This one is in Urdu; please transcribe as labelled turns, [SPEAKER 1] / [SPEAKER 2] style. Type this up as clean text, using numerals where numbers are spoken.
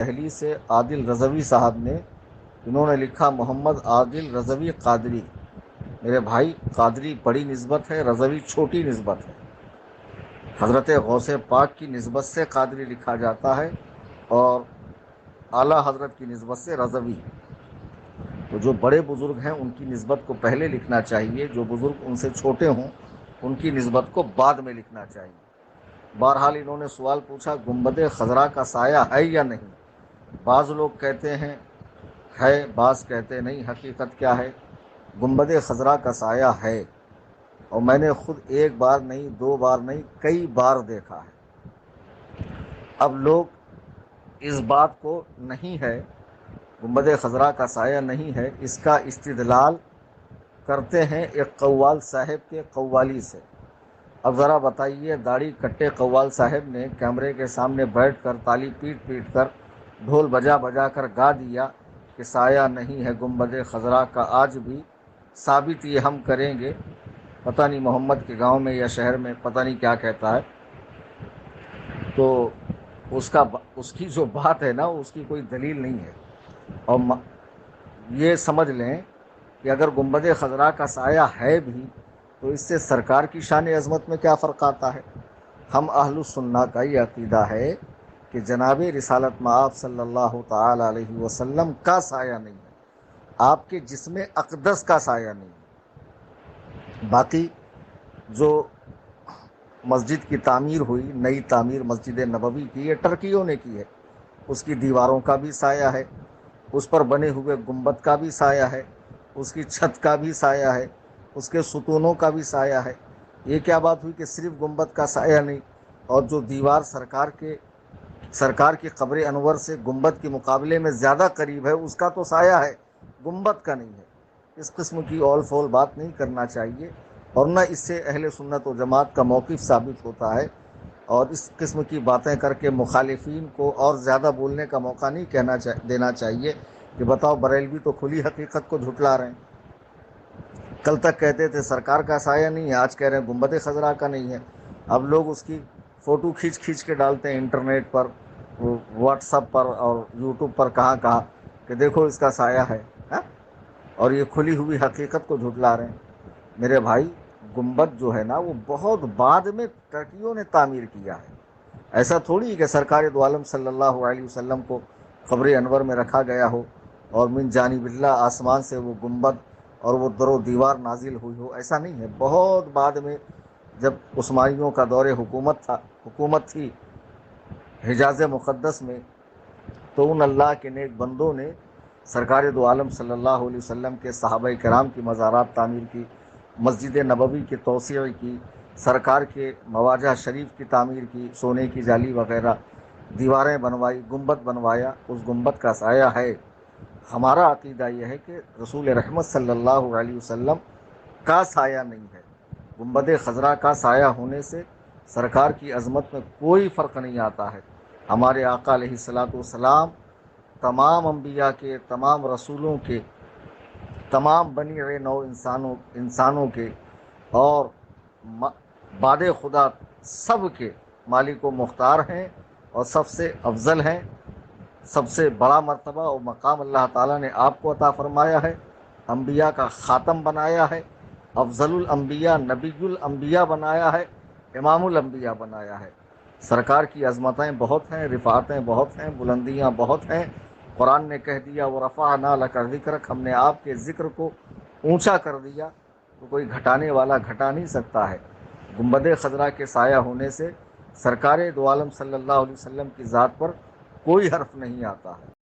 [SPEAKER 1] دہلی سے عادل رضوی صاحب نے، انہوں نے لکھا محمد عادل رضوی قادری۔ میرے بھائی، قادری بڑی نسبت ہے، رضوی چھوٹی نسبت ہے۔ حضرت غوث پاک کی نسبت سے قادری لکھا جاتا ہے اور اعلیٰ حضرت کی نسبت سے رضوی۔ تو جو بڑے بزرگ ہیں ان کی نسبت کو پہلے لکھنا چاہیے، جو بزرگ ان سے چھوٹے ہوں ان کی نسبت کو بعد میں لکھنا چاہیے۔ بہرحال انہوں نے سوال پوچھا، گنبد خضرا کا سایہ ہے یا نہیں؟ بعض لوگ کہتے ہیں ہے، بعض کہتے نہیں۔ حقیقت کیا ہے؟ گنبد خضرا کا سایہ ہے، اور میں نے خود ایک بار نہیں، دو بار نہیں، کئی بار دیکھا ہے۔ اب لوگ اس بات کو نہیں ہے، گنبد خضرا کا سایہ نہیں ہے، اس کا استدلال کرتے ہیں ایک قوال صاحب کے قوالی سے۔ اب ذرا بتائیے، داڑھی کٹے قوال صاحب نے کیمرے کے سامنے بیٹھ کر تالی پیٹ پیٹ کر ڈھول بجا بجا کر گا دیا کہ سایہ نہیں ہے گنبد خضرا کا، آج بھی ثابت یہ ہم کریں گے۔ پتہ نہیں محمد کے گاؤں میں یا شہر میں پتہ نہیں کیا کہتا ہے۔ تو اس کی جو بات ہے نا، اس کی کوئی دلیل نہیں ہے۔ اور یہ سمجھ لیں کہ اگر گنبد خضرا کا سایہ ہے بھی تو اس سے سرکار کی شان عظمت میں کیا فرق آتا ہے؟ ہم اہل السنہ کا یہ عقیدہ ہے کہ جناب رسالت مآب صلی اللہ تعالی علیہ وسلم کا سایہ نہیں ہے، آپ کے جسم اقدس کا سایہ نہیں ہے۔ باقی جو مسجد کی تعمیر ہوئی، نئی تعمیر مسجد نبوی کی، یہ ٹرکیوں نے کی ہے، اس کی دیواروں کا بھی سایہ ہے، اس پر بنے ہوئے گنبد کا بھی سایہ ہے، اس کی چھت کا بھی سایہ ہے، اس کے ستونوں کا بھی سایہ ہے۔ یہ کیا بات ہوئی کہ صرف گنبد کا سایہ نہیں، اور جو دیوار سرکار کی قبر انور سے گنبد کے مقابلے میں زیادہ قریب ہے، اس کا تو سایہ ہے، گنبد کا نہیں ہے۔ اس قسم کی اول فول بات نہیں کرنا چاہیے، اور نہ اس سے اہل سنت و جماعت کا موقف ثابت ہوتا ہے۔ اور اس قسم کی باتیں کر کے مخالفین کو اور زیادہ بولنے کا موقع نہیں دینا چاہیے کہ بتاؤ بریلوی تو کھلی حقیقت کو جھٹلا رہے ہیں۔ کل تک کہتے تھے سرکار کا سایہ نہیں ہے، آج کہہ رہے ہیں گنبد خضرا کا نہیں ہے۔ اب لوگ اس کی فوٹو کھینچ کھینچ کے ڈالتے ہیں انٹرنیٹ پر، واٹس ایپ پر اور یوٹیوب پر، کہاں کہاں کہ دیکھو اس کا سایہ ہے، اور یہ کھلی ہوئی حقیقت کو جھٹلا رہے ہیں۔ میرے بھائی، گنبد جو ہے نا وہ بہت بعد میں ٹرکیوں نے تعمیر کیا ہے۔ ایسا تھوڑی کہ سرکار دو عالم صلی اللہ علیہ وسلم کو قبر انور میں رکھا گیا ہو اور من جانب اللہ آسمان سے وہ گنبد اور وہ در و دیوار نازل ہوئی ہو، ایسا نہیں ہے۔ بہت بعد میں جب عثمانیوں کا دور حکومت تھی حجاز مقدس میں، تو ان اللہ کے نیک بندوں نے سرکار دو عالم صلی اللہ علیہ وسلم کے صحابہ کرام کی مزارات تعمیر کی، مسجد نبوی کی توسیع کی، سرکار کے مواجہ شریف کی تعمیر کی، سونے کی جالی وغیرہ، دیواریں بنوائی، گنبد بنوایا۔ اس گنبد کا سایہ ہے۔ ہمارا عقیدہ یہ ہے کہ رسول رحمت صلی اللہ علیہ وسلم کا سایہ نہیں ہے۔ گنبد خضرا کا سایہ ہونے سے سرکار کی عظمت میں کوئی فرق نہیں آتا ہے۔ ہمارے آقا علیہ الصلوۃ والسلام تمام انبیاء کے، تمام رسولوں کے، تمام بنی نوع انسانوں کے اور بعد خدا سب کے مالک و مختار ہیں، اور سب سے افضل ہیں۔ سب سے بڑا مرتبہ و مقام اللہ تعالیٰ نے آپ کو عطا فرمایا ہے، انبیاء کا خاتم بنایا ہے، افضل الانبیاء، نبی الانبیاء بنایا ہے، امام الانبیاء بنایا ہے۔ سرکار کی عظمتیں بہت ہیں، رفعتیں بہت ہیں، بلندیاں بہت ہیں۔ قرآن نے کہہ دیا وَرَفَعْنَا لَكَ ذِكْرَكَ، ہم نے آپ کے ذکر کو اونچا کر دیا، تو کوئی گھٹانے والا گھٹا نہیں سکتا ہے۔ گنبد خضرا کے سایہ ہونے سے سرکار دو عالم صلی اللہ علیہ وسلم کی ذات پر کوئی حرف نہیں آتا ہے۔